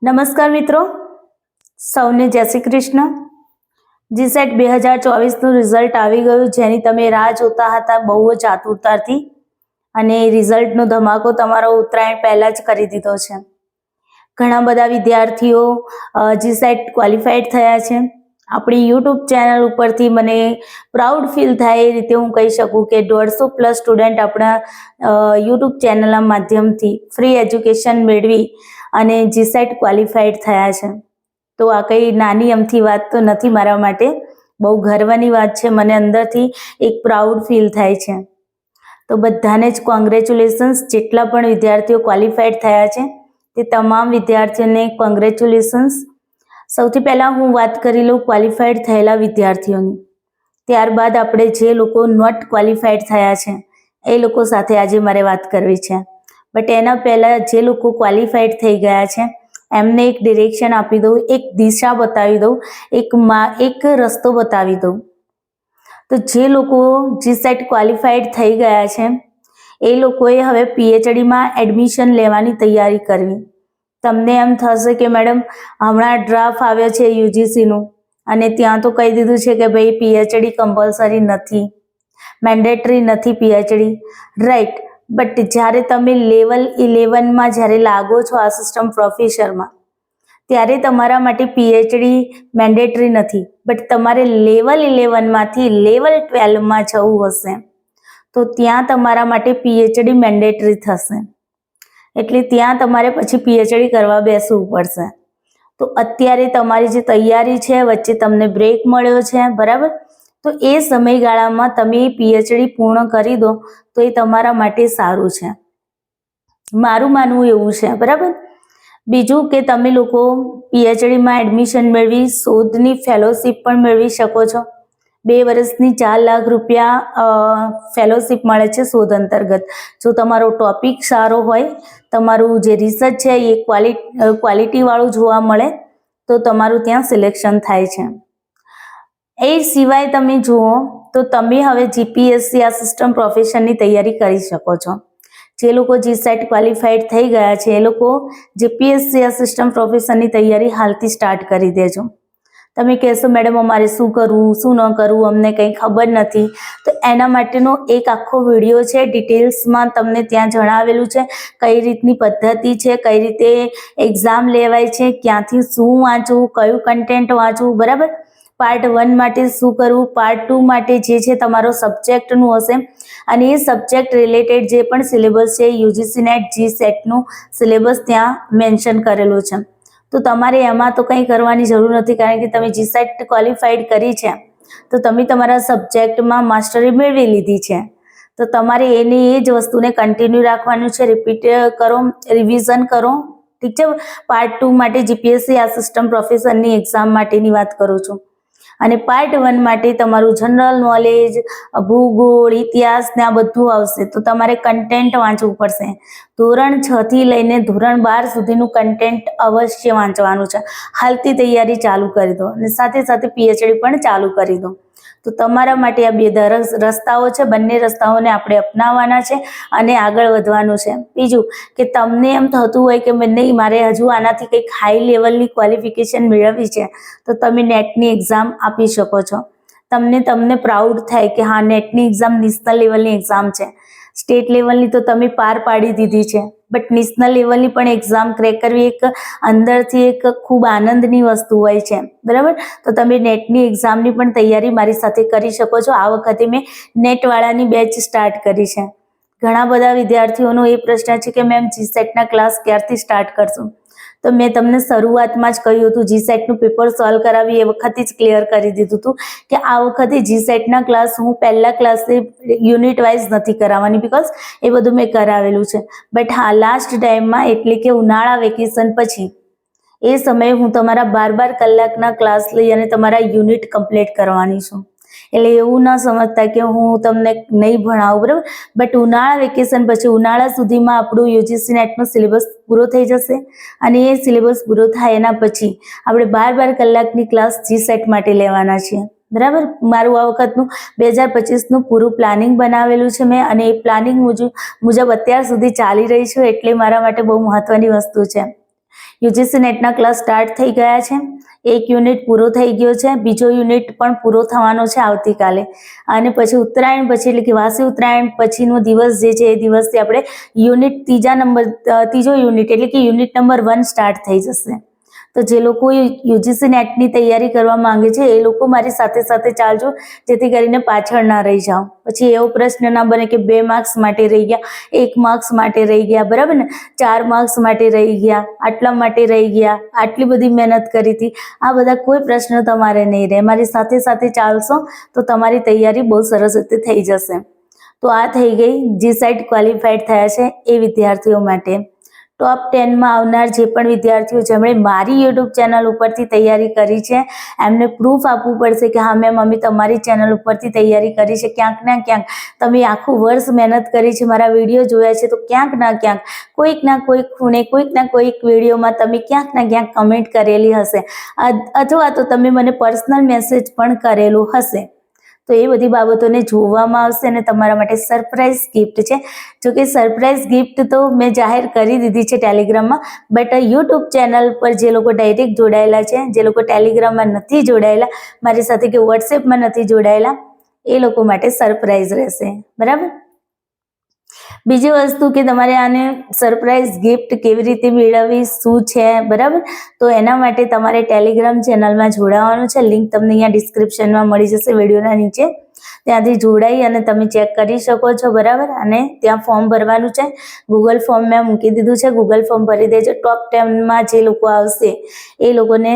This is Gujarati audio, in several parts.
નમસ્કાર મિત્રો, સૌને જય શ્રી કૃષ્ણ। જીસેટ 2024નું રિઝલ્ટ આવી ગયું, જેની તમે રાહ જોતા હતા બહુ જ આતુરતાથી, અને રિઝલ્ટનો ધમાકો તમારો ઉત્તરાયણ પહેલાં જ કરી દીધો છે। ઘણા બધા વિદ્યાર્થીઓ જીસેટ ક્વોલિફાઈડ થયા છે। આપણી યુટ્યુબ ચેનલ ઉપરથી મને પ્રાઉડ ફીલ થાય એ રીતે હું કહી શકું કે 150+ સ્ટુડન્ટ આપણા યુટ્યુબ ચેનલના માધ્યમથી ફ્રી એજ્યુકેશન મેળવી અને જીસેટ ક્વોલિફાઈડ થયા છે। તો આ કંઈ નાની અમથી વાત તો નથી, મારા માટે બહુ ગર્વની વાત છે। મને અંદરથી એક પ્રાઉડ ફીલ થાય છે। તો બધાને જ કોંગ્રેચ્યુલેશન્સ। જેટલા પણ વિદ્યાર્થીઓ ક્વોલિફાઈડ થયા છે તે તમામ વિદ્યાર્થીઓને કોંગ્રેચ્યુલેશન્સ। સૌથી પહેલાં હું વાત કરી લઉં ક્વોલિફાઈડ થયેલા વિદ્યાર્થીઓની, ત્યારબાદ આપણે જે લોકો નોટ ક્વોલિફાઈડ થયા છે એ લોકો સાથે આજે મારે વાત કરવી છે। બટ એના પહેલાં જે લોકો ક્વોલિફાઈડ થઈ ગયા છે એમને એક ડિરેક્શન આપી દઉં, એક દિશા બતાવી દઉં, એક રસ્તો બતાવી દઉં। તો જે લોકો જીસેટ ક્વોલિફાઈડ થઈ ગયા છે એ લોકોએ હવે પીએચડીમાં એડમિશન લેવાની તૈયારી કરવી। તમને એમ થશે કે મેડમ હમણાં ડ્રાફ્ટ આવ્યો છે યુજીસીનું અને ત્યાં તો કહી દીધું છે કે ભાઈ પીએચડી કમ્પલસરી નથી, મેન્ડેટરી નથી પીએચડી, રાઈટ। બટ જ્યારે તમે લેવલ 11માં જ્યારે લાગો છો આસિસ્ટન્ટ પ્રોફેસરમાં, ત્યારે તમારા માટે પીએચડી મેન્ડેટરી નથી, બટ તમારે લેવલ 11માંથી લેવલ 12માં જવું હશે તો ત્યાં તમારા માટે પીએચડી મેન્ડેટરી થશે। એટલે ત્યાં તમારે પછી પીએચડી કરવા બેસવું પડશે। તો અત્યારે તમારી જે તૈયારી છે, વચ્ચે તમને બ્રેક મળ્યો છે, બરાબર, તો એ સમયગાળામાં તમે પીએચડી પૂર્ણ કરી દો તો એ તમારા માટે સારું છે, મારું માનવું એવું છે, બરાબર। બીજું કે તમે લોકો પીએચડીમાં એડમિશન મેળવી શોધની ફેલોશિપ પણ મેળવી શકો છો। 2 વર્ષની 4 લાખ રૂપિયા ફેલોશિપ મળે છે શોધ અંતર્ગત। જો તમારો ટોપિક સારો હોય, તમારું જે રિસર્ચ છે એ ક્વોલિટીવાળું જોવા મળે તો તમારું ત્યાં સિલેક્શન થાય છે। એ સિવાય તમે જુઓ તો તમે હવે જીપીએસસી આસિસ્ટન્ટ પ્રોફેસરની તૈયારી કરી શકો છો। જે લોકો જીસેટ ક્વોલિફાઈડ થઈ ગયા છે એ લોકો જીપીએસસી આસિસ્ટન્ટ પ્રોફેસરની તૈયારી હાલથી સ્ટાર્ટ કરી દેજો। તમે કહેશો મેડમ અમારે શું કરવું, શું ન કરવું, અમને કંઈ ખબર નથી, તો એના માટેનો એક આખો વિડીયો છે, ડિટેલ્સમાં તમને ત્યાં જણાવેલું છે કઈ રીતની પદ્ધતિ છે, કઈ રીતે એક્ઝામ લેવાય છે, ક્યાંથી શું વાંચવું, કયું કન્ટેન્ટ વાંચવું, બરાબર। પાર્ટ 1 માટે શું કરવું, પાર્ટ 2 માટે જે છે તમારો સબ્જેક્ટનું હશે અને એ સબ્જેક્ટ રિલેટેડ જે પણ સિલેબસ છે યુજીસી નેટ જીસેટનું સિલેબસ ત્યાં મેન્શન કરેલું છે। તો તમારે એમાં તો કંઈ કરવાની જરૂર નથી, કારણ કે તમે જીસેટ ક્વોલિફાઈડ કરી છે તો તમે તમારા સબ્જેક્ટમાં માસ્ટરી મેળવી લીધી છે, તો તમારે એની એ જ વસ્તુને કન્ટિન્યુ રાખવાનું છે, રિપીટ કરો, રિવિઝન કરો, ઠીક છે। પાર્ટ 2 માટે જીપીએસસી આસિસ્ટન્ટ પ્રોફેસરની એક્ઝામ માટેની વાત કરું છું, અને પાર્ટ 1 માટે તમારું જનરલ નોલેજ, ભૂગોળ, ઇતિહાસ ને આ બધું આવશે। તો તમારે કન્ટેન્ટ વાંચવું પડશે। ધોરણ 6 થી લઈને ધોરણ 12 સુધીનું કન્ટેન્ટ અવશ્ય વાંચવાનું છે। હાલથી તૈયારી ચાલુ કરી દો અને સાથે સાથે પીએચડી પણ ચાલુ કરી દો। તો તમારા માટે આ 2 રસ્તાઓ છે, બંને રસ્તાઓને આપણે અપનાવવાના છે અને આગળ વધવાનું છે। બીજું કે તમને એમ થતું હોય કે નહીં મારે હજુ આનાથી કંઈક હાઈ લેવલની ક્વોલિફિકેશન મેળવવી છે તો તમે નેટની એક્ઝામ આપી શકો છો। તમને પ્રાઉડ થાય કે હા, નેટની એક્ઝામ નેશનલ લેવલની એક્ઝામ છે, સ્ટેટ લેવલની તો તમે પાર પાડી દીધી છે, બટ નેશનલ લેવલની પણ એક્ઝામ ક્રેક કરવી એક અંદરથી એક ખૂબ આનંદની વસ્તુ હોય છે, બરાબર। તો તમે નેટની એક્ઝામની પણ તૈયારી મારી સાથે કરી શકો છો। આ વખતે મેં નેટવાળાની બેચ સ્ટાર્ટ કરી છે। ઘણા બધા વિદ્યાર્થીઓનો એ પ્રશ્ન છે કે મેમ જીસેટના ક્લાસ ક્યારથી સ્ટાર્ટ કરશું? તો મેં તમને શરૂઆતમાં જ કહ્યું હતું, જીસેટનું પેપર સોલ્વ કરાવી એ વખતે જ ક્લિયર કરી દીધું હતું કે આ વખતે જીસેટના ક્લાસ હું પહેલા ક્લાસથી યુનિટ વાઇઝ નથી કરાવવાની, બીકોઝ એ બધું મેં કરાવેલું છે। બટ હા, લાસ્ટ ટાઈમમાં એટલે કે ઉનાળા વેકેશન પછી એ સમયે હું તમારા 12 કલાકના ક્લાસ લઈ અને તમારા યુનિટ કમ્પ્લીટ કરવાની છું। એટલે એવું ન સમજતા કે હું તમને નહીં ભણાવું, બરાબર, બટ ઉનાળા વેકેશન પછી ઉનાળા સુધીમાં આપણું યુજીસી નેટનો સિલેબસ પૂરો થઈ જશે અને એ સિલેબસ પૂરો થાય એના પછી આપણે 12 કલાકની ક્લાસ જીસેટ માટે લેવાના છીએ, બરાબર। મારું આ વખતનું 2025નું પૂરું પ્લાનિંગ બનાવેલું છે મેં, અને એ પ્લાનિંગ મુજબ અત્યાર સુધી ચાલી રહી છું, એટલે મારા માટે બહુ મહત્વની વસ્તુ છે। યુજીસી નેટના ક્લાસ સ્ટાર્ટ થઈ ગયા છે. એક યુનિટ પૂરો થઈ ગયો છે, બીજો યુનિટ પણ પૂરો થવાનો છે આવતીકાલે. અને પછી ઉત્તરાયણ પછી એટલે કે વાસી ઉત્તરાયણ પછીનો દિવસ જે છે એ દિવસથી આપણે ત્રીજો યુનિટ એટલે કે યુનિટ નંબર 1 સ્ટાર્ટ થઈ જશે. તો જે લોકો યુજીસી નેટની તૈયારી કરવા માંગે છે એ લોકો મારી સાથે સાથે ચાલજો, જેથી કરીને પાછળ ના રહી જાઓ. પછી એવો પ્રશ્ન ના બને કે 2 માર્ક્સ માટે રહી ગયા, 1 માર્ક્સ માટે રહી ગયા, બરાબર ને, 4 માર્ક્સ માટે રહી ગયા, આટલા માટે રહી ગયા, આટલી બધી મહેનત કરી હતી. આ બધા કોઈ પ્રશ્ન તમારે નહીં રહે. મારી સાથે સાથે ચાલશો તો તમારી તૈયારી બહુ સરસ રીતે થઈ જશે. તો આ થઈ ગઈ જીસેટ ક્વોલિફાઈડ થયા છે એ વિદ્યાર્થીઓ માટે. ટોપ 10માં આવનાર જે પણ વિદ્યાર્થીઓ જેમણે મારી યુટ્યુબ ચેનલ ઉપરથી તૈયારી કરી છે એમને પ્રૂફ આપવું પડશે કે હા મેમ અમે તમારી ચેનલ ઉપરથી તૈયારી કરી છે. ક્યાંક ના ક્યાંક તમે આખું વર્ષ મહેનત કરી છે, મારા વિડીયો જોયા છે, તો ક્યાંક ના ક્યાંક કોઈક ના કોઈક ખૂણે કોઈક ના કોઈક વિડીયોમાં તમે ક્યાંક ના ક્યાંક કમેન્ટ કરેલી હશે, અથવા તો તમે મને પર્સનલ મેસેજ પણ કરેલો હશે. તો એ બધી બાબતોને જોવામાં આવશે અને તમારા માટે સરપ્રાઈઝ ગિફ્ટ છે. જો કે સરપ્રાઈઝ ગિફ્ટ તો મેં જાહેર કરી દીધી છે ટેલિગ્રામમાં, બટ યુટ્યુબ ચેનલ પર જે લોકો ડાયરેક્ટ જોડાયેલા છે, જે લોકો ટેલિગ્રામમાં નથી જોડાયેલા મારી સાથે કે વોટ્સએપમાં નથી જોડાયેલા, એ લોકો માટે સરપ્રાઈઝ રહેશે. બરાબર. બીજી વસ્તુ કે તમારે આને સરપ્રાઈઝ ગિફ્ટ કેવી રીતે મેળવવી, શું છે, બરાબર, તો એના માટે તમારે ટેલિગ્રામ ચેનલમાં જોડાવાનું છે. લિંક તમને અહીંયા ડિસ્ક્રિપ્શનમાં મળી જશે વિડીયોના નીચે. ત્યાંથી જોડાઈ અને તમે ચેક કરી શકો છો. બરાબર. અને ત્યાં ફોર્મ ભરવાનું છે. ગૂગલ ફોર્મ મેં મૂકી દીધું છે, ગૂગલ ફોર્મ ભરી દેજો. ટોપ 10માં જે લોકો આવશે એ લોકોને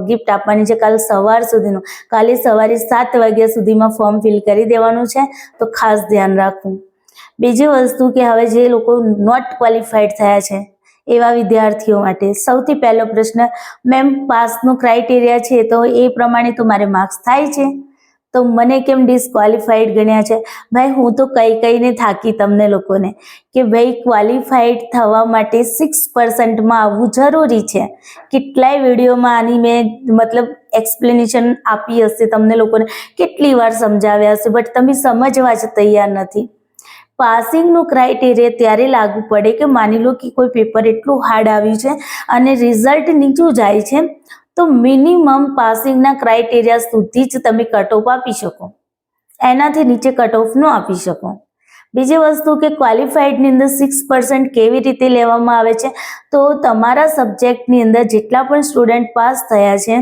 ગિફ્ટ આપવાની છે કાલ સવાર સુધીનું. કાલે સવારે 7 વાગ્યા સુધીમાં ફોર્મ ફિલ કરી દેવાનું છે, તો ખાસ ધ્યાન રાખવું. બીજી વસ્તુ કે હવે જે લોકો નોટ ક્વોલિફાઈડ થયા છે એવા વિદ્યાર્થીઓ માટે સૌથી પહેલો પ્રશ્ન, મેમ પાસનો ક્રાઇટેરિયા છે તો એ પ્રમાણે તો મારે માર્ક્સ થાય છે, તો મને કેમ ડિસ્ક્વોલિફાઈડ ગણ્યા છે? ભાઈ હું તો કહીને થાકી તમને લોકોને કે ભાઈ ક્વોલિફાઈડ થવા માટે 6%માં આવવું જરૂરી છે. કેટલાય વિડીયોમાં આની મેં એક્સપ્લેનેશન આપી હશે, તમને લોકોને કેટલી વાર સમજાવ્યા હશે, બટ તમે સમજવા જ તૈયાર નથી. પાસિંગનું ક્રાઇટેરિયા ત્યારે લાગુ પડે કે માની લો કે કોઈ પેપર એટલું હાર્ડ આવ્યું છે અને રિઝલ્ટ નીચું જાય છે, તો મિનિમમ પાસિંગના ક્રાઇટેરિયા સુધી જ તમે કટ ઓફ આપી શકો, એનાથી નીચે કટ ઓફ ન આપી શકો. બીજી વસ્તુ કે ક્વોલિફાઈડની અંદર 6% કેવી રીતે લેવામાં આવે છે, તો તમારા સબ્જેક્ટની અંદર જેટલા પણ સ્ટુડન્ટ પાસ થયા છે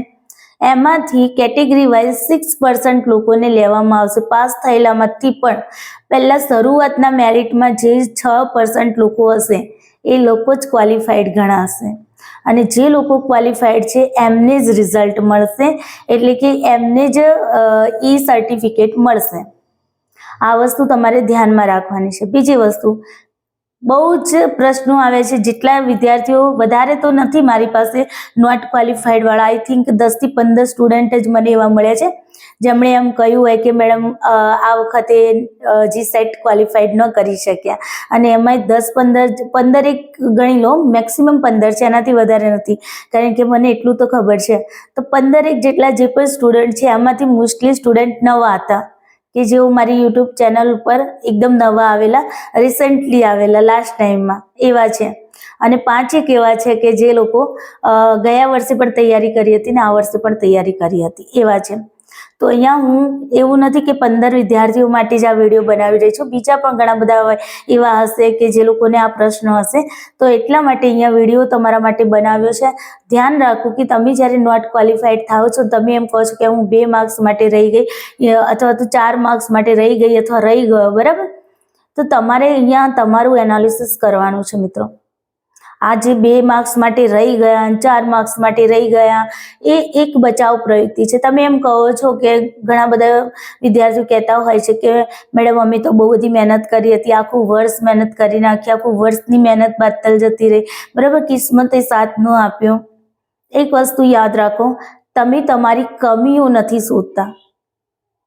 એમાંથી કેટેગરી વાઇઝ 6% લોકોને લેવામાં આવશે. પાસ થયેલામાંથી પણ પહેલા શરૂઆતના મેરિટમાં જે 6% લોકો હશે એ લોકો જ ક્વોલિફાઈડ ગણાશે, અને જે લોકો ક્વોલિફાઈડ છે એમને જ રિઝલ્ટ મળશે, એટલે કે એમને જ ઈ સર્ટિફિકેટ મળશે. આ વસ્તુ તમારે ધ્યાનમાં રાખવાની છે. બીજી વસ્તુ, બહુ જ પ્રશ્નો આવે છે, જેટલા વિદ્યાર્થીઓ, વધારે તો નથી મારી પાસે નોટ ક્વોલિફાઈડ વાળા, આઈ થિંક 10 થી 15 સ્ટુડન્ટ જ મને એવા મળ્યા છે જેમણે એમ કહ્યું હોય કે મેડમ આ વખતે જીસેટ ક્વોલિફાઈડ ન કરી શક્યા, અને એમાં 15 એક ગણી લો, મેક્સિમમ 15 છે, એનાથી વધારે નથી, કારણ કે મને એટલું તો ખબર છે. તો 15 જેટલા જે પણ સ્ટુડન્ટ છે એમાંથી મોસ્ટલી સ્ટુડન્ટ નવા હતા કે જેઓ મારી યુટ્યુબ ચેનલ ઉપર એકદમ નવા આવેલા, રિસન્ટલી આવેલા, લાસ્ટ ટાઈમમાં એવા છે. અને 5 એક એવા છે કે જે લોકો ગયા વર્ષે પણ તૈયારી કરી હતી ને આ વર્ષે પણ તૈયારી કરી હતી, એવા છે. તો અહીંયા હું એવું નથી કે 15 વિદ્યાર્થીઓ માટે જ આ વિડીયો બનાવી રહી છું, બીજા પણ ઘણા બધા એવા હશે કે જે લોકોને આ પ્રશ્ન હશે, તો એટલા માટે અહીંયા વિડીયો તમારા માટે બનાવ્યો છે. ધ્યાન રાખો કે તમે જ્યારે નોટ ક્વોલિફાઈડ થાઓ છો, તમે એમ કહો છો કે હું 2 માર્ક્સ માટે રહી ગઈ, અથવા તો 4 માર્ક્સ માટે રહી ગઈ, અથવા રહી ગયો, બરાબર, તો તમારે અહીંયા તમારું એનાલિસિસ કરવાનું છે મિત્રો. આ જે 2 માર્ક્સ માટે રહી ગયા, 4 માર્ક્સ માટે રહી ગયા, એ એક બચાવ પ્રવૃત્તિ છે. તમે એમ કહો છો કે ઘણા બધા વિદ્યાર્થીઓ કહેતા હોય છે કે મેડમ અમે તો બહુ બધી મહેનત કરી હતી, આખું વર્ષ મહેનત કરી નાખી, આખું વર્ષની મહેનત બાતલ જતી રહી, બરાબર, કિસ્મતે સાથ ન આપ્યો. એક વસ્તુ યાદ રાખો, તમે તમારી કમીઓ નથી શોધતા,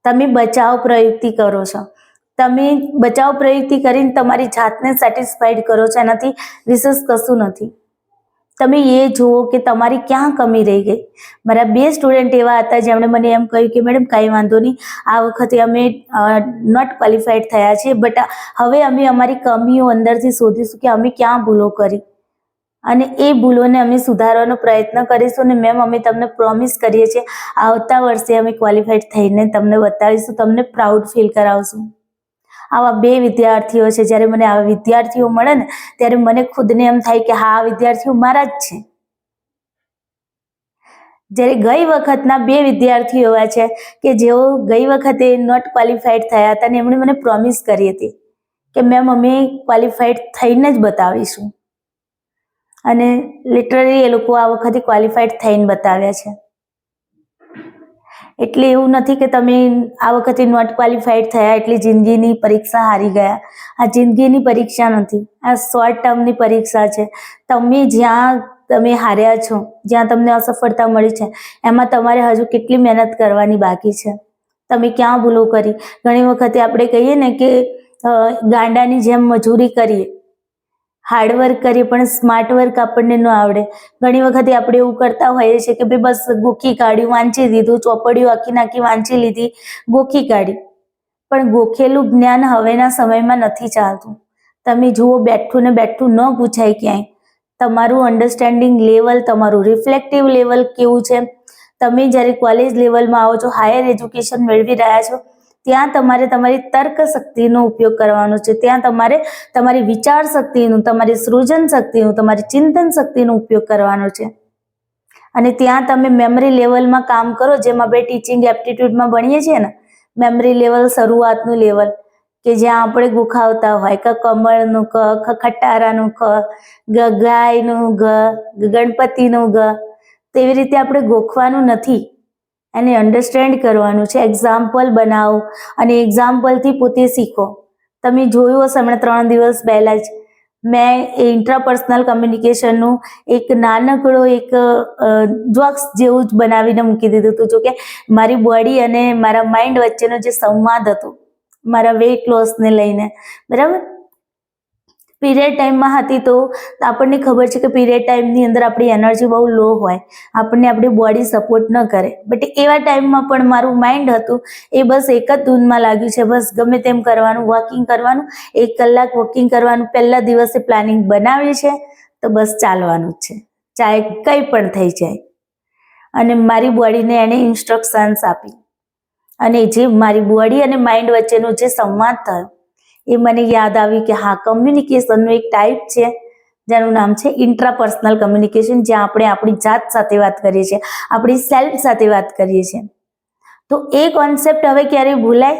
તમે બચાવ પ્રવૃત્તિ કરો છો. તમે બચાવ પ્રવૃત્તિ કરીને તમારી જાતને સેટિસ્ફાઈડ કરો છો, એનાથી વિશેષ કશું નથી. તમે એ જુઓ કે તમારી ક્યાં કમી રહી ગઈ. મારા 2 સ્ટુડન્ટ એવા હતા જેમણે મને એમ કહ્યું કે મેડમ કાંઈ વાંધો નહીં, આ વખતે અમે નોટ ક્વોલિફાઈડ થયા છીએ, બટ હવે અમે અમારી કમીઓ અંદરથી શોધીશું કે અમે ક્યાં ભૂલો કરી, અને એ ભૂલોને અમે સુધારવાનો પ્રયત્ન કરીશું. અને મેમ અમે તમને પ્રોમિસ કરીએ છીએ આવતા વર્ષે અમે ક્વોલિફાઈડ થઈને તમને બતાવીશું, તમને પ્રાઉડ ફીલ કરાવશું. આવા 2 વિદ્યાર્થીઓ છે. જ્યારે મને આવા વિદ્યાર્થીઓ મળે ને ત્યારે મને ખુદને એમ થાય કે હા, આ વિદ્યાર્થીઓ મારા જ છે. જ્યારે ગઈ વખતના 2 વિદ્યાર્થીઓ એવા છે કે જેઓ ગઈ વખતે નોટ ક્વોલિફાઈડ થયા હતા અને એમણે મને પ્રોમિસ કરી હતી કે મેમ અમે ક્વોલિફાઈડ થઈને જ બતાવીશું. અને લિટરલી એ લોકો આ વખતે ક્વોલિફાઈડ થઈને બતાવ્યા છે. એટલે એવું નથી કે તમે આ વખતે નોટ ક્વોલિફાઈડ થયા એટલે જિંદગીની પરીક્ષા હારી ગયા. આ જિંદગીની પરીક્ષા નથી, આ શોર્ટ ટર્મની પરીક્ષા છે. જ્યાં તમે હાર્યા છો, જ્યાં તમને અસફળતા મળી છે, એમાં તમારે હજુ કેટલી મહેનત કરવાની બાકી છે. તમે ક્યાં ભૂલો કરી. ઘણી વખતે આપણે કહીએ ને કે ગાંડાની જેમ મજૂરી કરીએ, હાર્ડવર્ક કરીએ, પણ સ્માર્ટ વર્ક આપણને ન આવડે. ઘણી વખતે આપણે એવું કરતા હોઈએ છીએ કે ભાઈ બસ ગોખી કાઢ્યું, વાંચી દીધું, ચોપડીઓ આખી વાંચી લીધી, ગોખી કાઢી. પણ ગોખેલું જ્ઞાન હવેના સમયમાં નથી ચાલતું. તમે જુઓ, બેઠું ને બેઠું ન પૂછાય ક્યાંય. તમારું અન્ડરસ્ટેન્ડિંગ લેવલ, તમારું રિફ્લેક્ટિવ લેવલ કેવું છે. તમે જ્યારે કોલેજ લેવલમાં આવો છો, હાયર એજ્યુકેશન મેળવી રહ્યા છો, ત્યાં તમારે તમારી તર્ક શક્તિનો ઉપયોગ કરવાનો છે. ત્યાં તમારે તમારી વિચાર શક્તિનું, તમારી સૃજન શક્તિનું, તમારી ચિંતન શક્તિનો ઉપયોગ કરવાનો છે. અને ત્યાં તમે મેમરી લેવલમાં કામ કરો, જેમ આપણે ટીચિંગ એપ્ટિટ્યૂડમાં ભણીએ છીએ ને, મેમરી લેવલ શરૂઆતનું લેવલ, કે જ્યાં આપણે ગોખાવતા હોય કે કમળનું ક, ખટારાનું ખ, ગાયનું ગ, ગણપતિનું ગ. તેવી રીતે આપણે ગોખવાનું નથી, એને અન્ડરસ્ટેન્ડ કરવાનું છે. એક્ઝામ્પલ બનાવો અને એક્ઝામ્પલથી પોતે શીખો. તમે જોયું હશે, હમણાં 3 દિવસ પહેલા જ મેં ઇન્ટ્રાપર્સનલ કમ્યુનિકેશનનું એક નાનકડો એક જોક્સ જેવું જ બનાવીને મૂકી દીધું હતું. જો કે મારી બોડી અને મારા માઇન્ડ વચ્ચેનો જે સંવાદ હતો, મારા વેઇટ લોસને લઈને, બરાબર, પીરિયડ ટાઈમમાં હતી. તો આપણને ખબર છે કે પીરિયડ ટાઈમની અંદર આપણી એનર્જી બહુ લો હોય, આપણને આપણી બોડી સપોર્ટ ન કરે. બટ એવા ટાઈમમાં પણ મારું માઇન્ડ હતું એ બસ એક જ ધૂનમાં લાગ્યું છે, બસ ગમે તેમ કરવાનું, વોકિંગ કરવાનું, 1 કલાક વોકિંગ કરવાનું. પહેલા દિવસે પ્લાનિંગ બનાવ્યું છે તો બસ ચાલવાનું જ છે, ચાહે કંઈ પણ થઈ જાય. અને મારી બોડીને એને ઇન્સ્ટ્રક્શન્સ આપી, અને જે મારી બોડી અને માઇન્ડ વચ્ચેનો જે સંવાદ થયો એ મને યાદ આવ્યું કે હા, કમ્યુનિકેશનનું એક ટાઈપ છે જેનું નામ છે ઇન્ટ્રાપર્સનલ કમ્યુનિકેશન, જ્યાં આપણે આપણી જાત સાથે વાત કરીએ છીએ, આપણી સેલ્ફ સાથે વાત કરીએ છીએ. તો એ કોન્સેપ્ટ હવે ક્યારેય ભૂલાય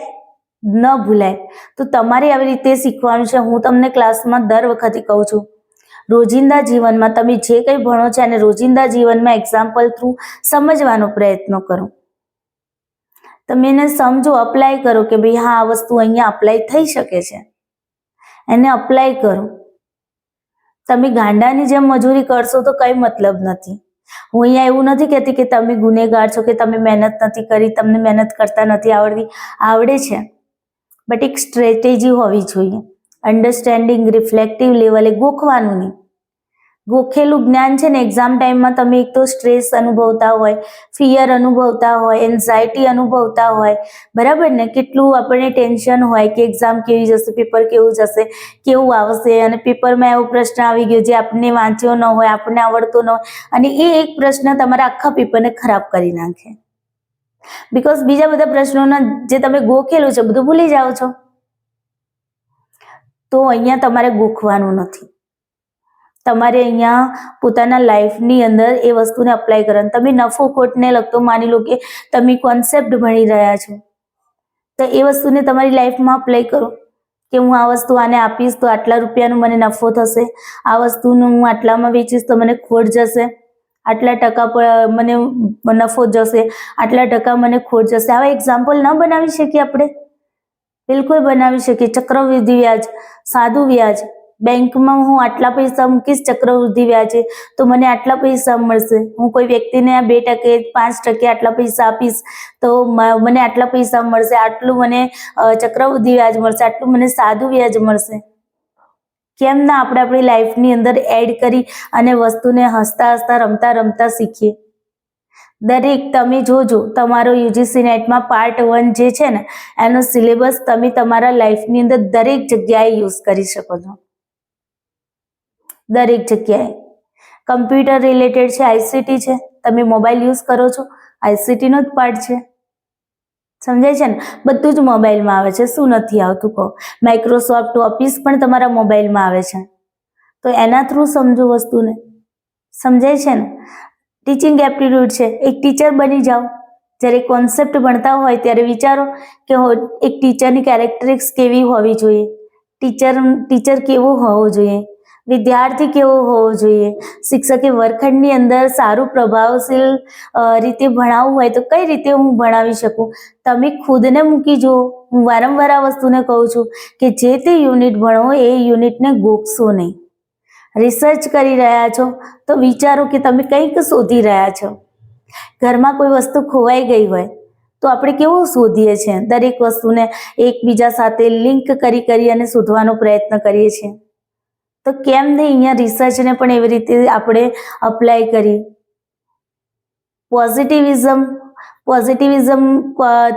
ન ભૂલાય. તો તમારે આવી રીતે શીખવાનું છે. હું તમને ક્લાસમાં દર વખતે કહું છું, રોજિંદા જીવનમાં તમે જે કંઈ ભણો છો અને રોજિંદા જીવનમાં એક્ઝામ્પલ થ્રુ સમજવાનો પ્રયત્ન કરો. તમે એને સમજો, અપ્લાય કરો કે ભાઈ હા, આ વસ્તુ અહીંયા અપ્લાય થઈ શકે છે, એને અપ્લાય કરો. તમે ગાંડાની જેમ મજૂરી કરશો તો કંઈ મતલબ નથી. હું અહીંયા એવું નથી કહેતી કે તમે ગુનેગાર છો, કે તમે મહેનત નથી કરી, તમને મહેનત કરતા નથી આવડતી. આવડે છે, બટ એક સ્ટ્રેટેજી હોવી જોઈએ. અન્ડરસ્ટેન્ડિંગ, રિફ્લેક્ટિવ લેવલે ગોખવાનું નહીં. ગોખેલું જ્ઞાન છે ને, એક્ઝામ ટાઈમમાં તમે એક તો સ્ટ્રેસ અનુભવતા હોય, ફિયર અનુભવતા હોય, એન્ઝાયટી અનુભવતા હોય, બરાબર ને, કેટલું આપણને ટેન્શન હોય કે એક્ઝામ કેવી જશે, પેપર કેવું જશે, કેવું આવશે, અને પેપરમાં એવો પ્રશ્ન આવી ગયો જે આપણને વાંચ્યો ન હોય, આપણને આવડતો ન હોય, અને એ એક પ્રશ્ન તમારા આખા પેપરને ખરાબ કરી નાખે. બીકોઝ બીજા બધા પ્રશ્નોના જે તમે ગોખેલું છે બધું ભૂલી જાઓ છો. તો અહીંયા તમારે ગોખવાનું નથી. તમારે અહીંયા પોતાના લાઈફની અંદર એ વસ્તુને અપ્લાય કરવાનું. તમે નફો ખોટને લગતો માની લો કે તમે કોન્સેપ્ટ ભણી રહ્યા છો, તો એ વસ્તુને તમારી લાઈફમાં અપ્લાય કરો કે હું આ વસ્તુ આને આપીશ તો આટલા રૂપિયાનો મને નફો થશે, આ વસ્તુનું હું આટલામાં વેચીશ તો મને ખોટ જશે, આટલા ટકા પર મને નફો જશે, આટલા ટકા મને ખોટ જશે. આવા એક્ઝામ્પલ ન બનાવી શકીએ આપણે? બિલકુલ બનાવી શકીએ. ચક્રવૃદ્ધિ વ્યાજ, સાદું વ્યાજ, બેંકમાં હું આટલા પૈસા મૂકીશ ચક્રવૃદ્ધિ વ્યાજે તો મને આટલા પૈસા મળશે. હું કોઈ વ્યક્તિને 2%, 5% આટલા પૈસા આપીશ તો મને આટલા પૈસા મળશે, આટલું મને ચક્રવૃદ્ધિ વ્યાજ મળશે, આટલું મને સાદું વ્યાજ મળશે. કેમ ના આપણે આપણી લાઈફની અંદર એડ કરી અને વસ્તુને હસતા હસતા, રમતા રમતા શીખીએ. દરેક તમે જોજો, તમારો યુજીસી નેટમાં પાર્ટ 1 જે છે ને એનો સિલેબસ તમે તમારા લાઈફની અંદર દરેક જગ્યાએ યુઝ કરી શકો છો. દરેક જગ્યાએ કમ્પ્યુટર રિલેટેડ છે, આઈસીટી છે, તમે મોબાઈલ યુઝ કરો છો, આઈસીટીનો જ પાર્ટ છે. સમજાય છે ને? બધું જ મોબાઈલમાં આવે છે. શું નથી આવતું કહો? માઇક્રોસોફ્ટ ઓફિસ પણ તમારા મોબાઈલમાં આવે છે. તો એના થ્રુ સમજો વસ્તુને. સમજાય છે ને? ટીચિંગ એપ્ટિટ્યૂડ છે, એક ટીચર બની જાઓ. જ્યારે કોન્સેપ્ટ ભણતા હોય ત્યારે વિચારો કે એક ટીચરની કેરેક્ટરિસ્ટિક્સ કેવી હોવી જોઈએ, ટીચર કેવો હોવો જોઈએ, વિદ્યાર્થી કેવો હોવો જોઈએ, શિક્ષકે વર્ગખંડની અંદર સારું પ્રભાવશીલ રીતે ભણાવવું હોય તો કઈ રીતે હું ભણાવી શકું. તમે ખુદને મૂકી જુઓ. હું વારંવાર આ વસ્તુને કહું છું કે જે તે યુનિટ ભણો એ યુનિટને ગોખશો નહીં. રિસર્ચ કરી રહ્યા છો તો વિચારો કે તમે કંઈક શોધી રહ્યા છો. ઘરમાં કોઈ વસ્તુ ખોવાઈ ગઈ હોય તો આપણે કેવું શોધીએ છીએ? દરેક વસ્તુને એકબીજા સાથે લિંક કરી અને શોધવાનો પ્રયત્ન કરીએ છીએ. તો કેમ નહીં અહીંયા રિસર્ચને પણ એવી રીતે આપણે અપ્લાય કરી. પોઝિટિવિઝમ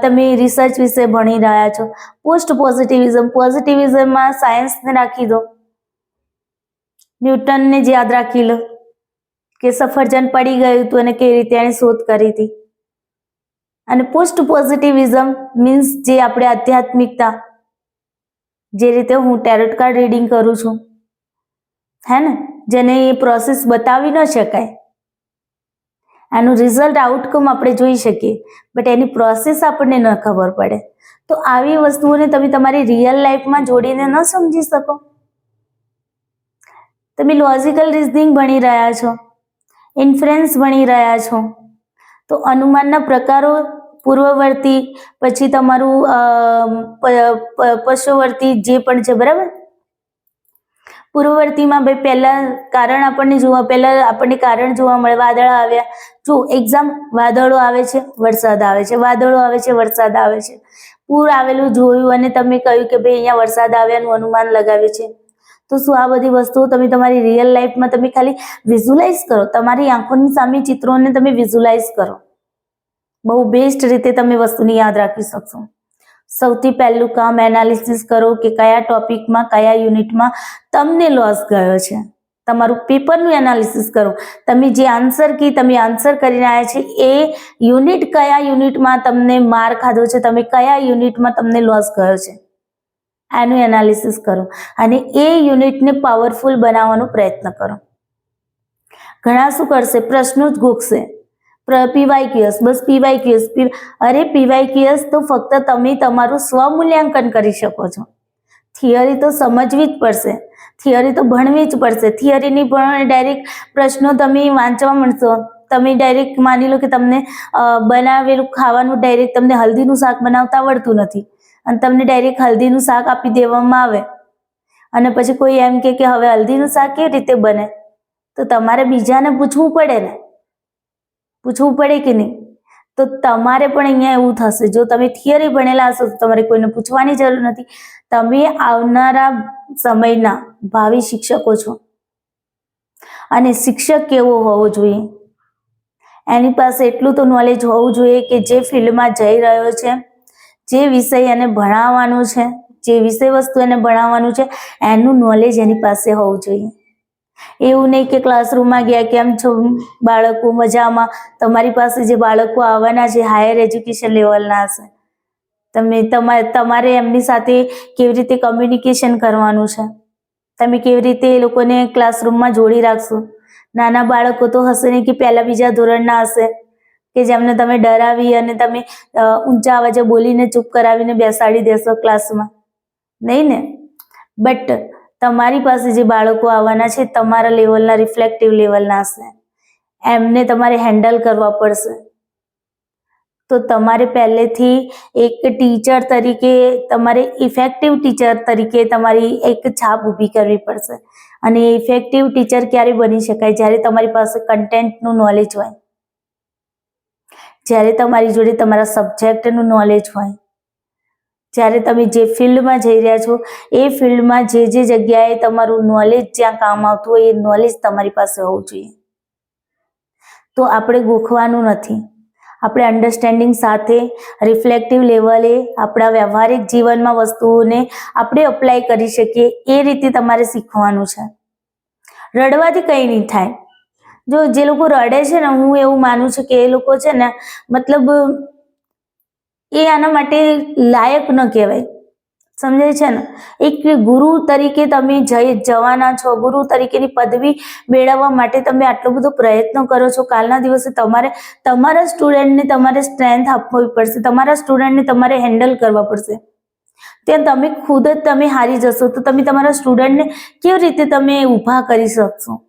તમે રિસર્ચ વિશે ભણી રહ્યા છો. પોઝિટિવિઝમમાં સાયન્સને રાખી દો. ન્યૂટનને જ યાદ રાખી લો કે સફરજન પડી ગયું હતું અને કેવી રીતે એણે શોધ કરી હતી. અને પોસ્ટ પોઝિટિવિઝમ મીન્સ જે આપણે આધ્યાત્મિકતા, જે રીતે હું ટેરોટ કાર્ડ રીડિંગ કરું છું, હે ને, જેને એ પ્રોસેસ બતાવી ન શકાય, આનું રિઝલ્ટ આઉટકમ આપણે જોઈ શકીએ બટ એની પ્રોસેસ આપણને ન ખબર પડે. તો આવી વસ્તુઓને તમે તમારી રિયલ લાઈફમાં જોડીને ન સમજી શકો. તમે લોજિકલ રિઝનિંગ ભણી રહ્યા છો, ઇન્ફરન્સ ભણી રહ્યા છો, તો અનુમાનના પ્રકારો પૂર્વવર્તી, પછી તમારું પશ્ચવર્તી જે પણ છે, બરાબર. પૂર્વવર્તીમાં ભાઈ પહેલા કારણ આપણને કારણ જોવા મળે. વાદળ આવ્યા, જો એક્ઝામ, વાદળો આવે છે, વરસાદ આવે છે, વાદળો આવે છે, વરસાદ આવે છે. પૂર આવેલું જોયું અને તમે કહ્યું કે ભાઈ અહીંયા વરસાદ આવ્યાનું અનુમાન લગાવ્યું છે. તો શું આ બધી વસ્તુઓ તમે તમારી રિયલ લાઈફમાં તમે ખાલી વિઝ્યુલાઇઝ કરો, તમારી આંખોની સામે ચિત્રોને તમે વિઝ્યુલાઇઝ કરો, બહુ બેસ્ટ રીતે તમે વસ્તુને યાદ રાખી શકશો. સૌથી પહેલું કામ એનાલિસિસ કરો કે કયા ટોપિકમાં, કયા યુનિટમાં તમને લોસ ગયો છે. તમારું પેપરનું એનાલિસિસ કરો. તમે જે આન્સર કરી રહ્યા છે એ યુનિટ, કયા યુનિટમાં તમને માર ખાધો છે, તમે કયા યુનિટમાં તમને લોસ ગયો છે, આનું એનાલિસિસ કરો અને એ યુનિટને પાવરફુલ બનાવવાનો પ્રયત્ન કરો. ઘણા શું કરશે? પ્રશ્નો જ ગોખશે. પીવાયક્યુએસ, બસ પીવાયક્યુએસ. અરે પીવાયક્યુએસ તો ફક્ત તમે તમારું સ્વમૂલ્યાંકન કરી શકો છો. થિયરી તો સમજવી જ પડશે, થિયરી તો ભણવી જ પડશે. થિયરીની પણ ડાયરેક્ટ પ્રશ્નો તમે વાંચવા મળશો. તમે ડાયરેક્ટ માની લો કે તમને બનાવેલું ખાવાનું ડાયરેક્ટ તમને હલ્દીનું શાક બનાવતા આવડતું નથી અને તમને ડાયરેક્ટ હલ્દીનું શાક આપી દેવામાં આવે અને પછી કોઈ એમ કે હવે હલ્દીનું શાક કેવી રીતે બને, તો તમારે બીજાને પૂછવું પડે ને, પૂછવું પડે કે નહીં? તો તમારે પણ અહીંયા એવું થશે. જો તમે થિયરી ભણેલા હશો તો તમારે કોઈને પૂછવાની જરૂર નથી. તમે આવનારા સમયના ભાવિ શિક્ષકો છો અને શિક્ષક કેવો હોવો જોઈએ? એની પાસે એટલું તો નોલેજ હોવું જોઈએ કે જે ફિલ્ડમાં જઈ રહ્યો છે, જે વિષય એને ભણાવવાનું છે, જે વિષય વસ્તુ એને ભણાવવાનું છે, એનું નોલેજ એની પાસે હોવું જોઈએ. એવું નહીં કે ક્લાસરૂમમાં ગયા, કેમ છો બાળકો, મજામાં. તમારી પાસે જે બાળકો આવવાના છે હાયર એજ્યુકેશન લેવલના હશે. તમારે એમની સાથે કેવી રીતે કમ્યુનિકેશન કરવાનું છે, તમે કેવી રીતે એ લોકોને ક્લાસરૂમમાં જોડી રાખશો. નાના બાળકો તો હશે નહીં કે પહેલા બીજા ધોરણના હશે કે જેમને તમે ડરાવી અને તમે ઊંચા અવાજે બોલીને ચૂપ કરાવીને બેસાડી દેશો ક્લાસમાં, નહીં ને. બટ તમારી પાસે જે બાળકો આવવાના છે તમારા લેવલના, રિફ્લેક્ટિવ લેવલના હશે, એમને તમારે હેન્ડલ કરવા પડશે. તો તમારે પહેલેથી એક ટીચર તરીકે, તમારે ઇફેક્ટિવ ટીચર તરીકે તમારી એક છાપ ઊભી કરવી પડશે. અને ઇફેક્ટિવ ટીચર ક્યારે બની શકાય? જ્યારે તમારી પાસે કન્ટેન્ટનું નોલેજ હોય, જ્યારે તમારી જોડે તમારા સબ્જેક્ટનું નોલેજ હોય, જ્યારે તમે જે ફિલ્ડમાં જઈ રહ્યા છો એ ફિલ્ડમાં જે જગ્યાએ તમારું નોલેજ જ્યાં કામ આવતું હોય એ નોલેજ તમારી પાસે હોવું જોઈએ. તો આપણે ગોખવાનું નથી, આપણે અન્ડરસ્ટેન્ડિંગ સાથે રિફ્લેક્ટિવ લેવલે આપણા વ્યવહારિક જીવનમાં વસ્તુઓને આપણે અપ્લાય કરી શકીએ એ રીતે તમારે શીખવાનું છે. રડવાથી કંઈ નહીં થાય. જો જે લોકો રડે છે ને, હું એવું માનું છું કે એ લોકો છે ને, મતલબ એ આના માટે લાયક ન કહેવાય. સમજાય છે ને? એક ગુરુ તરીકે તમે જવાના છો, ગુરુ તરીકેની પદવી મેળવવા માટે તમે આટલો બધો પ્રયત્ન કરો છો. કાલના દિવસે તમારે તમારા સ્ટુડન્ટને તમારે સ્ટ્રેન્થ આપવી પડશે, તમારા સ્ટુડન્ટને તમારે હેન્ડલ કરવા પડશે. ત્યાં તમે ખુદ જ તમે હારી જશો તો તમે તમારા સ્ટુડન્ટને કેવી રીતે તમે ઊભા કરી શકશો?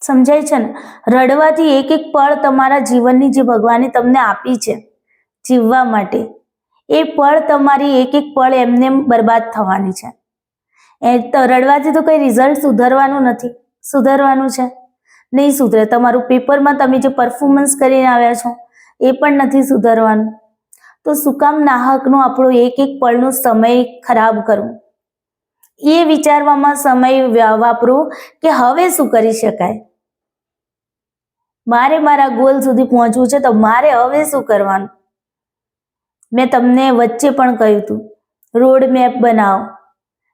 સમજાય છે ને? રડવાથી એક એક પળ તમારા જીવનની જે ભગવાને તમને આપી છે જીવવા માટે, એ પળ તમારી એક એક પળ એમને બરબાદ થવાની છે. એ તો રડવાથી તો કઈ રિઝલ્ટ સુધરવાનું નથી. સુધરવાનું છે? નહીં સુધરે. તમારું પેપરમાં તમે જે પરફોર્મન્સ કરીને આવ્યા છો એ પણ નથી સુધરવાનું. તો શું કામ નાહકનો આપણો એક એક પળનો સમય ખરાબ કરવો? એ વિચારવામાં સમય વાપરો કે હવે શું કરી શકાય. મારે મારા ગોલ સુધી પહોંચવું છે તો મારે હવે શું કરવાનું? મેં તમને વચ્ચે પણ કહ્યું હતું, રોડ મેપ બનાવો.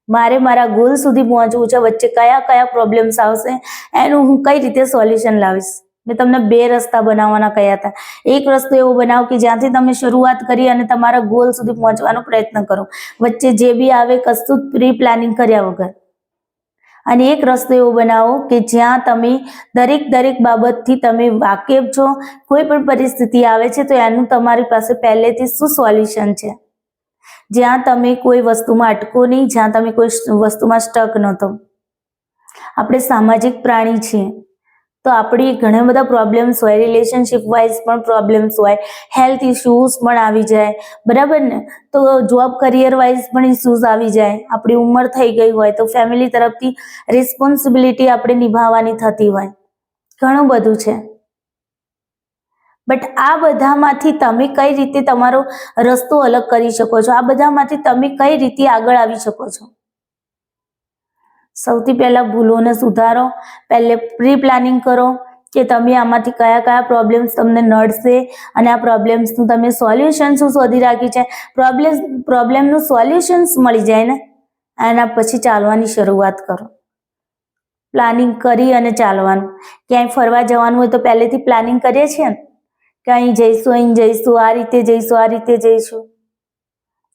મારે મારા ગોલ સુધી પહોંચવું છે, વચ્ચે કયા કયા પ્રોબ્લેમ્સ આવશે એનું હું કઈ રીતે સોલ્યુશન લાવીશ. મેં તમને 2 રસ્તા બનાવવાના કહ્યા હતા. એક રસ્તો એવો બનાવો કે જ્યાંથી તમે શરૂઆત કરી અને તમારા ગોલ સુધી પહોંચવાનો પ્રયત્ન કરો, વચ્ચે જે બી આવે કશું પ્રી પ્લાનિંગ કર્યા વગર. અને એક રસ્તો એવો બનાવો કે જ્યાં તમે દરેક બાબતથી તમે વાકેફ છો. કોઈ પણ પરિસ્થિતિ આવે છે તો એનું તમારી પાસે પહેલેથી શું સોલ્યુશન છે, જ્યાં તમે કોઈ વસ્તુમાં અટકો નહીં, જ્યાં તમે કોઈ વસ્તુમાં સ્ટક ન થો. આપણે સામાજિક પ્રાણી છીએ તો આપણી ઘણા બધા પ્રોબ્લેમ્સ હોય, રિલેશનશિપ વાઇઝ પણ પ્રોબ્લેમ્સ હોય, હેલ્થ ઇશ્યુઝ પણ આવી જાય, બરાબર ને? તો જોબ કરિયર વાઇઝ પણ ઇશ્યુઝ આવી જાય. આપણી ઉંમર થઈ ગઈ હોય તો ફેમિલી તરફથી રિસ્પોન્સિબિલિટી આપણે નિભાવવાની થતી હોય, ઘણું બધું છે. બટ આ બધામાંથી તમે કઈ રીતે તમારો રસ્તો અલગ કરી શકો છો? આ બધામાંથી તમે કઈ રીતે આગળ આવી શકો છો? સૌથી પહેલા ભૂલોને સુધારો. પહેલે પ્રી પ્લાનિંગ કરો કે તમે આમાંથી કયા કયા પ્રોબ્લેમ્સ તમને નડશે અને આ પ્રોબ્લેમ્સનું તમે સોલ્યુશન શું શોધી રાખી છે. પ્રોબ્લેમનું સોલ્યુશન્સ મળી જાય ને, એના પછી ચાલવાની શરૂઆત કરો. પ્લાનિંગ કરી અને ચાલવાનું. ક્યાંય ફરવા જવાનું હોય તો પહેલેથી પ્લાનિંગ કરીએ છીએ ને કે અહીં જઈશું, અહીં જઈશું, આ રીતે જઈશું, આ રીતે જઈશું,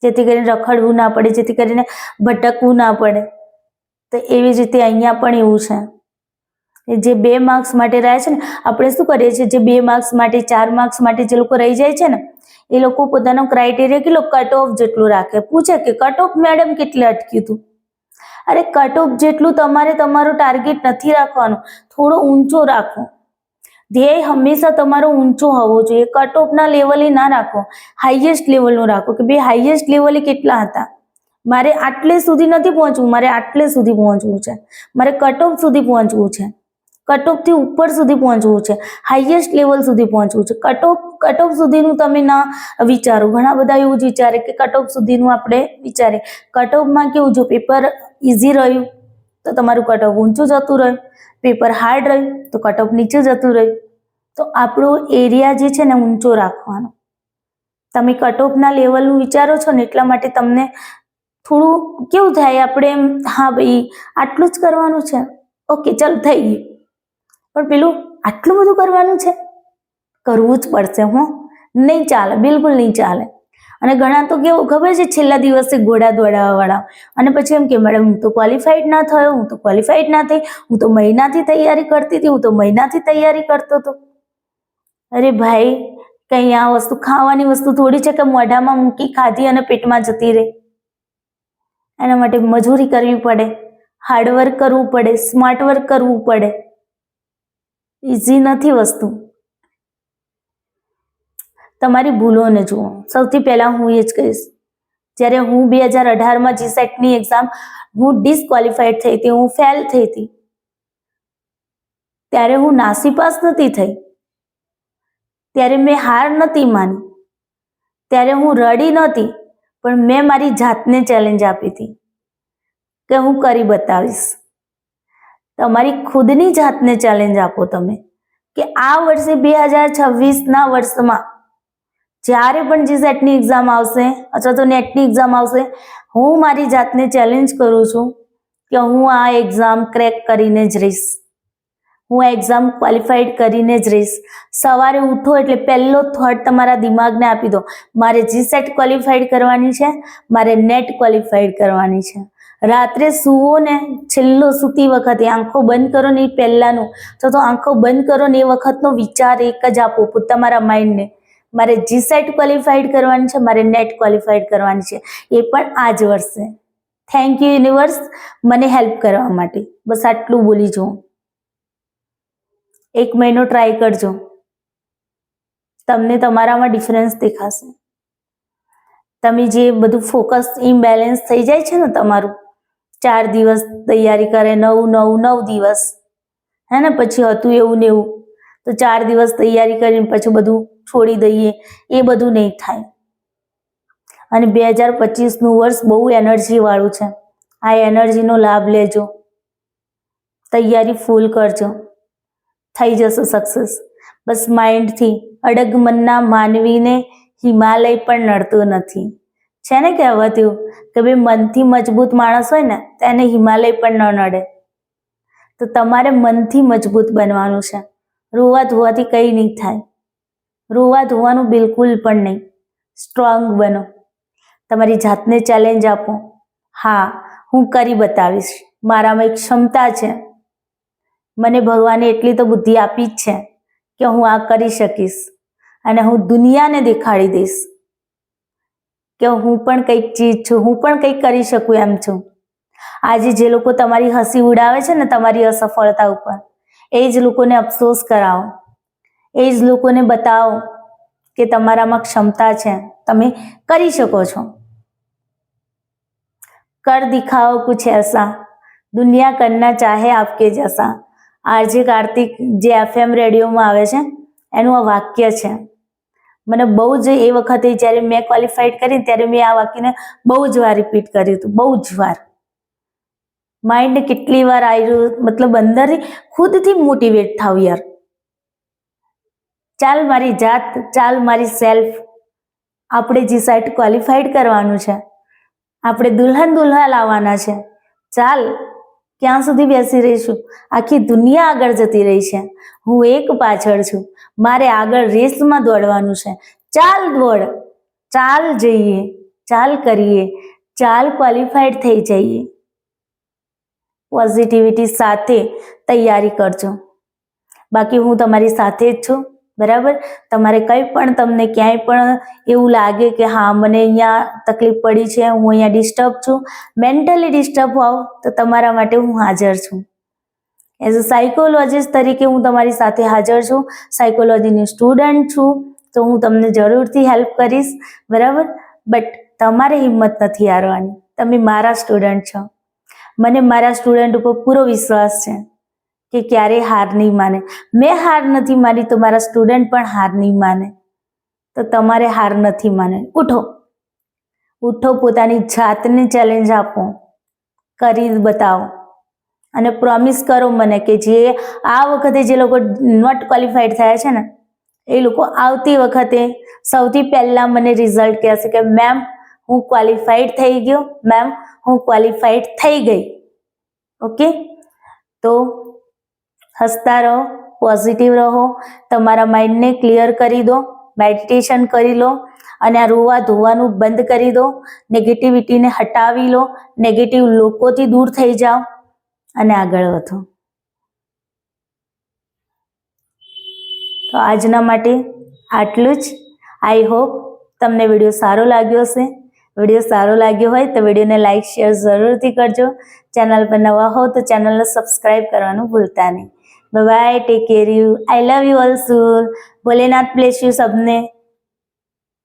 જેથી કરીને રખડવું ના પડે, જેથી કરીને ભટકવું ના પડે. તો એવી જ રીતે અહીંયા પણ એવું છે. જે 2 માર્ક્સ માટે રહ્યા છે ને, આપણે શું કરીએ છીએ, જે 2 માર્ક્સ માટે 4 માર્ક્સ માટે જે લોકો રહી જાય છે ને, એ લોકો પોતાનો ક્રાઇટેરિયા કેટલો કટ ઓફ જેટલું રાખે. પૂછે કે કટ ઓફ મેડમ કેટલે અટક્યું હતું? અરે કટ ઓફ જેટલું તમારે તમારો ટાર્ગેટ નથી રાખવાનું, થોડો ઊંચો રાખો. ધ્યેય હંમેશા તમારો ઊંચો હોવો જોઈએ. કટ ઓફના લેવલે ના રાખો, હાઈએસ્ટ લેવલનું રાખો કે ભાઈ હાઈએસ્ટ લેવલે કેટલા હતા, મારે આટલે સુધી નથી પહોંચવું, મારે આટલે સુધી પહોંચવું છે, મારે કટ ઓફ સુધી પહોંચવું છે, કટ ઓફથી ઉપર સુધી પહોંચવું છે, હાઈએસ્ટ લેવલ સુધી પહોંચવું છે. કટ ઓફ સુધીનું તમે ના વિચારો. ઘણા બધા એવું જ વિચારે કે કટ ઓફ સુધીનું આપણે વિચારે. કટ ઓફમાં કેવું, જો પેપર ઇઝી રહ્યું તો તમારું કટ ઓફ ઊંચું જતું રહ્યું, પેપર હાર્ડ રહ્યું તો કટ ઓફ નીચે જતું રહ્યું. તો આપણો એરિયા જે છે ને ઊંચો રાખવાનો. તમે કટ ઓફના લેવલનું વિચારો છો ને એટલા માટે તમને થોડું કેવું થાય, આપણે એમ હા ભાઈ આટલું જ કરવાનું છે, ઓકે ચાલ થઈ ગયું. પણ પેલું આટલું બધું કરવાનું છે, કરવું જ પડશે. નહીં ચાલે, બિલકુલ નહીં ચાલે. અને ઘણા તો કેવું ખબર છે, છેલ્લા દિવસે ઘોડા દોડાવવા વાળા, અને પછી એમ કે મેડમ હું તો ક્વોલિફાઈડ ના થયો, હું તો ક્વોલિફાઈડ ના થઈ, હું તો મહિનાથી તૈયારી કરતી હતી, હું તો મહિનાથી તૈયારી કરતો હતો. અરે ભાઈ, કઈ આ વસ્તુ ખાવાની વસ્તુ થોડી છે કે મોઢામાં મૂકી ખાધી અને પેટમાં જતી રહે. એના માટે મજૂરી કરવી પડે, હાર્ડવર્ક કરવું પડે, સ્માર્ટ વર્ક કરવું પડે. ઇઝી નથી વસ્તુ. તમારી ભૂલોને જુઓ. સૌથી પહેલા હું એ જ કહીશ, જ્યારે હું 2018માં જીસેટની એક્ઝામ હું ડિસ્ક્વોલિફાઈડ થઈ હતી, હું ફેલ થઈ હતી, ત્યારે હું નાસીપાસ નથી થઈ, ત્યારે મેં હાર નથી માની, ત્યારે હું રડી નહોતી, પણ મેં મારી જાતને ચેલેન્જ આપી હતી કે હું કરી બતાવીશ. તમારી ખુદની જાતને ચેલેન્જ આપો તમે કે આ વર્ષે 2026ના વર્ષમાં જ્યારે પણ જીસેટની એક્ઝામ આવશે અથવા તો નેટની એક્ઝામ આવશે, હું મારી જાતને ચેલેન્જ કરું છું કે હું આ એક્ઝામ ક્રેક કરીને જ રહીશ. હું આ એક્ઝામ ક્વોલિફાઈડ કરીને જ રહીશ. સવારે ઉઠો એટલે પહેલો થોટ તમારા દિમાગને આપી દો, મારે જીસેટ ક્વોલિફાઈડ કરવાની છે, મારે નેટ ક્વોલિફાઈડ કરવાની છે. રાત્રે સૂવો ને, છેલ્લો સૂતી વખતે આંખો બંધ કરો ને એ પહેલાંનું તો આંખો બંધ કરો ને એ વખતનો વિચાર એક જ આપો તમારા માઇન્ડને, મારે જીસેટ ક્વોલિફાઈડ કરવાની છે, મારે નેટ ક્વોલિફાઈડ કરવાની છે, એ પણ આ જ વર્ષે. થેન્ક યુ યુનિવર્સ મને હેલ્પ કરવા માટે. બસ આટલું બોલી જુઓ. 1 મહિનો ટ્રાય કરજો, તમને તમારામાં ડિફરન્સ દેખાશે. તમે જે બધું ફોકસ ઇમ્બેલેન્સ થઈ જાય છે ને તમારું, 4 દિવસ તૈયારી કરે, 9 દિવસ, હે ને, પછી હતું એવું ને એવું, તો 4 દિવસ તૈયારી કરીને પછી બધું છોડી દઈએ, એ બધું નહીં થાય. અને 2025નું વર્ષ બહુ એનર્જી વાળું છે. આ એનર્જીનો લાભ લેજો, તૈયારી ફૂલ કરજો, થઈ જશે સક્સેસ. બસ માઇન્ડથી. અડગ મનના માનવીને હિમાલય પણ નડતો નથી. છે ને કહેવત એવું કે ભાઈ મનથી મજબૂત માણસ હોય ને તેને હિમાલય પણ ન નડે. તો તમારે મનથી મજબૂત બનવાનું છે. રોવા ધોવાથી કંઈ નહીં થાય. રોવા ધોવાનું બિલકુલ પણ નહીં. સ્ટ્રોંગ બનો, તમારી જાતને ચેલેન્જ આપો. હા, હું કરી બતાવીશ, મારામાં એક ક્ષમતા છે, મને ભગવાને એટલી તો બુદ્ધિ આપી જ છે કે હું આ કરી શકીશ અને હું દુનિયાને દેખાડી દઈશ કે હું પણ કંઈક ચીજ છું, હું પણ કંઈક કરી શકું એમ છું. આજે જે લોકો તમારી હસી ઉડાવે છે ને તમારી અસફળતા ઉપર, એ જ લોકોને અફસોસ કરાવો, એ જ લોકોને બતાવો કે તમારામાં ક્ષમતા છે, તમે કરી શકો છો. કર દિખાઓ કુછ ऐसा, દુનિયા કરના ચાહે આપકે જૈસા. આરજે કાર્તિક જે FM રેડિયોમાં આવે છે એનું આ વાક્ય છે. મને બહુ જ એ વખતે જ્યારે મેં ક્વોલિફાઈડ કરી ત્યારે મેં આ વાક્યને બહુ જ વાર રિપીટ કર્યું હતું, બહુ જ વાર. માઇન્ડ કેટલી વાર આવ્યું, મતલબ અંદરથી ખુદથી મોટિવેટ થાવ યાર. ચાલ મારી જાત, ચાલ મારી સેલ્ફ, આપણે જીસેટ ક્વોલિફાઈડ કરવાનું છે, આપણે દુલ્હા લાવવાના છે. ચાલ, ક્યાં સુધી બેસી રહીશું? આખી દુનિયા આગળ જતી રહી છે, હું એક પાછળ છું, મારે આગળ રેસમાં દોડવાનું છે. ચાલ દોડ, ચાલ જઈએ, ચાલ કરીએ, ચાલ ક્વોલિફાઈડ થઈ જઈએ. પોઝિટિવિટી સાથે તૈયારી કરજો. બાકી હું તમારી સાથે જ છું, બરાબર. તમારે કંઈ પણ તમને ક્યાંય પણ એવું લાગે કે હા મને અહીંયા તકલીફ પડી છે, હું અહીંયા ડિસ્ટર્બ છું, મેન્ટલી ડિસ્ટર્બ હોવ, તો તમારા માટે હું હાજર છું. એઝ અ સાયકોલોજીસ્ટ તરીકે હું તમારી સાથે હાજર છું. સાયકોલોજીની સ્ટુડન્ટ છું, તો હું તમને જરૂરથી હેલ્પ કરીશ, બરાબર. બટ તમારે હિંમત નથી હારવાની, તમે મારા સ્ટુડન્ટ છો. મને મારા સ્ટુડન્ટ ઉપર પૂરો વિશ્વાસ છે કે ક્યારેય હાર નહીં માને. મેં હાર નથી માની તો મારા સ્ટુડન્ટ પણ હાર નહીં માને. તો તમારે હાર નથી માને. ઉઠો, ઉઠો, પોતાની જાતને ચેલેન્જ આપો, કરી બતાવો અને પ્રોમિસ કરો મને કે જે આ વખતે જે લોકો નોટ ક્વોલિફાઈડ થયા છે ને એ લોકો આવતી વખતે સૌથી પહેલાં મને રિઝલ્ટ કહેશે કે મેમ હું ક્વોલિફાઈડ થઈ ગયો, મેમ હું ક્વોલિફાઈડ થઈ ગઈ. ઓકે, તો હસતા રહો, પોઝિટિવ રહો, તમારા માઇન્ડને ક્લિયર કરી દો, મેડિટેશન કરી લો અને આ રોવા ધોવાનું બંધ કરી દો, નેગેટિવિટીને હટાવી લો, નેગેટિવ લોકોથી દૂર થઈ જાઓ અને આગળ વધો. તો આજના માટે આટલું જ. આઈ હોપ તમને વિડીયો સારો લાગ્યો હશે. વિડીયો સારો લાગ્યો હોય તો વિડીયોને લાઇક શેર જરૂરથી કરજો. ચેનલ પર નવા હો તો ચેનલને સબસ્ક્રાઈબ કરવાનું ભૂલતા નહીં. Bye, take care you, I love you all. Bholenath bless you સબને.